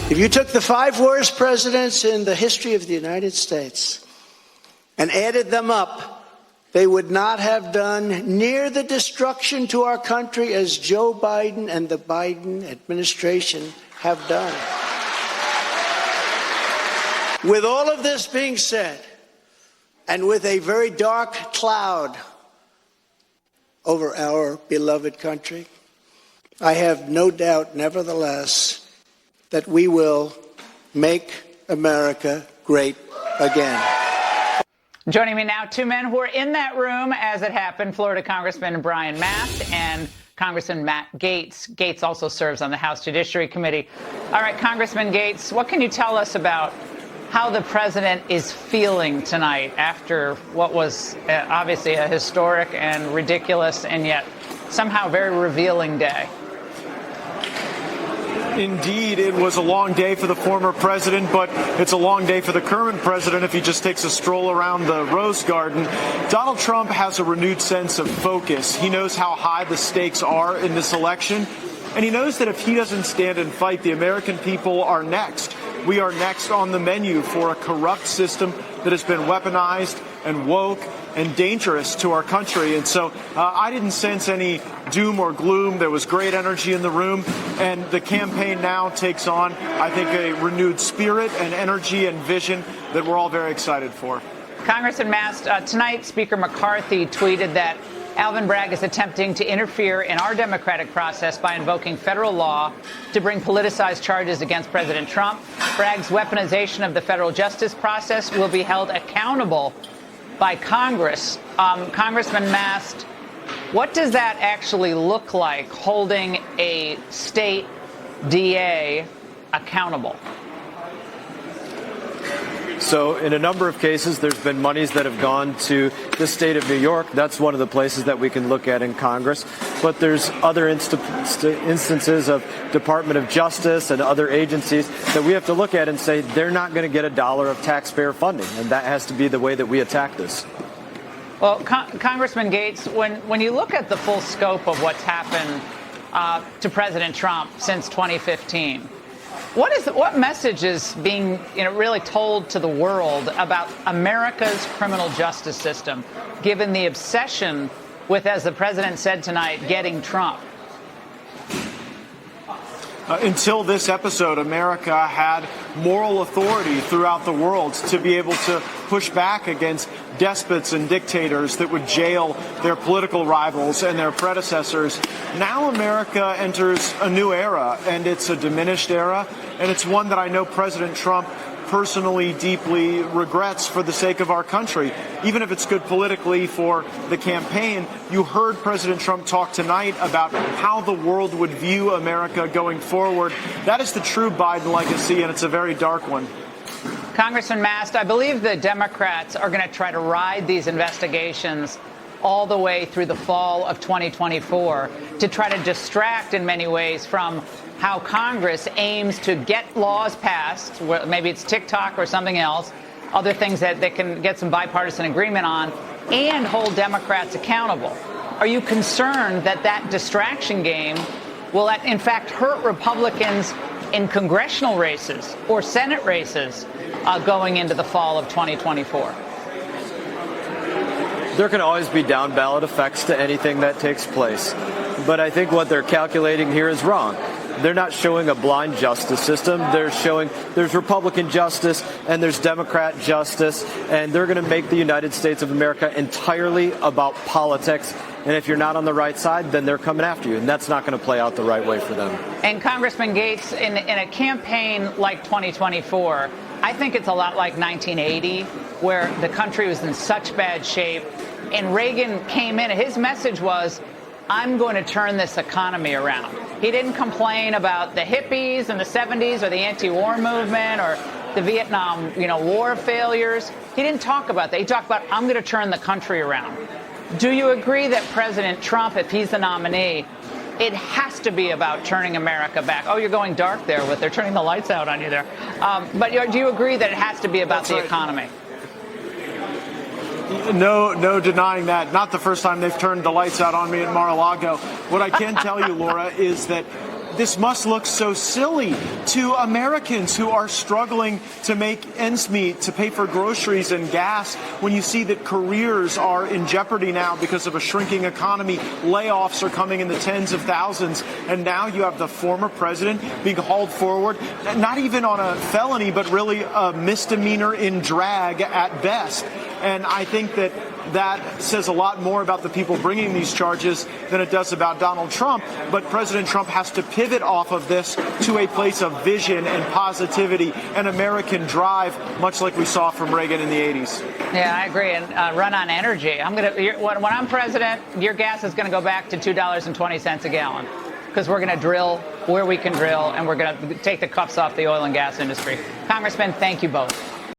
If you took the 5 worst presidents in the history of the United States and added them up, they would not have done near the destruction to our country as Joe Biden and the Biden administration have done. With all of this being said, and with a very dark cloud over our beloved country, I have no doubt, nevertheless, that we will make America great again. Joining me now, 2 men who were in that room as it happened, Florida Congressman Brian Mast and Congressman Matt Gaetz. Gaetz also serves on the House Judiciary Committee. All right, Congressman Gaetz, what can you tell us about how the president is feeling tonight after what was obviously a historic and ridiculous and yet somehow very revealing day? Indeed, it was a long day for the former president, but it's a long day for the current president if he just takes a stroll around the Rose Garden. Donald Trump has a renewed sense of focus. He knows how high the stakes are in this election, and he knows that if he doesn't stand and fight, the American people are next. We are next on the menu for a corrupt system that has been weaponized and woke and dangerous to our country. And so I didn't sense any doom or gloom. There was great energy in the room. And the campaign now takes on, I think, a renewed spirit and energy and vision that we're all very excited for. Congressman Mast, tonight Speaker McCarthy tweeted that Alvin Bragg is attempting to interfere in our democratic process by invoking federal law to bring politicized charges against President Trump. Bragg's weaponization of the federal justice process will be held accountable by Congress. Congressman Mast, what does that actually look like, holding a state DA accountable? So in a number of cases, there's been monies that have gone to the state of New York. That's one of the places that we can look at in Congress. But there's other instances of Department of Justice and other agencies that we have to look at and say they're not going to get $1 of taxpayer funding. And that has to be the way that we attack this. Well, Congressman Gaetz, when you look at the full scope of what's happened to President Trump since 2015, what message is being really told to the world about America's criminal justice system, given the obsession with, as the president said tonight, getting Trump? Until this episode, America had moral authority throughout the world to be able to push back against despots and dictators that would jail their political rivals and their predecessors. Now America enters a new era, and it's a diminished era, and it's one that I know President Trump personally deeply regrets for the sake of our country. Even if it's good politically for the campaign, you heard President Trump talk tonight about how the world would view America going forward. That is the true Biden legacy, and it's a very dark one. Congressman Mast, I believe the Democrats are going to try to ride these investigations all the way through the fall of 2024 to try to distract in many ways from how Congress aims to get laws passed, maybe it's TikTok or something else, other things that they can get some bipartisan agreement on, and hold Democrats accountable. Are you concerned that that distraction game will, in fact, hurt Republicans in congressional races or Senate races going into the fall of 2024? There can always be down ballot effects to anything that takes place. But I think what they're calculating here is wrong. They're not showing a blind justice system. They're showing there's Republican justice and there's Democrat justice, and they're going to make the United States of America entirely about politics. And if you're not on the right side, then they're coming after you, and that's not going to play out the right way for them. And Congressman Gaetz, in a campaign like 2024, I think it's a lot like 1980, where the country was in such bad shape, and Reagan came in, and his message was, I'm going to turn this economy around. He didn't complain about the hippies in the 70s or the anti-war movement or the Vietnam, war failures. He didn't talk about that. He talked about, I'm going to turn the country around. Do you agree that President Trump, if he's the nominee, it has to be about turning America back? Oh, you're going dark there with they're turning the lights out on you there. But do you agree that it has to be about the economy? No denying that. Not the first time they've turned the lights out on me at Mar-a-Lago. What I can tell you, Laura, is that this must look so silly to Americans who are struggling to make ends meet, to pay for groceries and gas, when you see that careers are in jeopardy now because of a shrinking economy. Layoffs are coming in the tens of thousands. And now you have the former president being hauled forward, not even on a felony, but really a misdemeanor in drag at best. And I think that says a lot more about the people bringing these charges than it does about Donald Trump. But President Trump has to pivot off of this to a place of vision and positivity and American drive, much like we saw from Reagan in the 80s. Yeah, I agree. And run on energy. When I'm president, your gas is going to go back to $2.20 a gallon, because we're going to drill where we can drill, and we're going to take the cuffs off the oil and gas industry. Congressman, thank you both.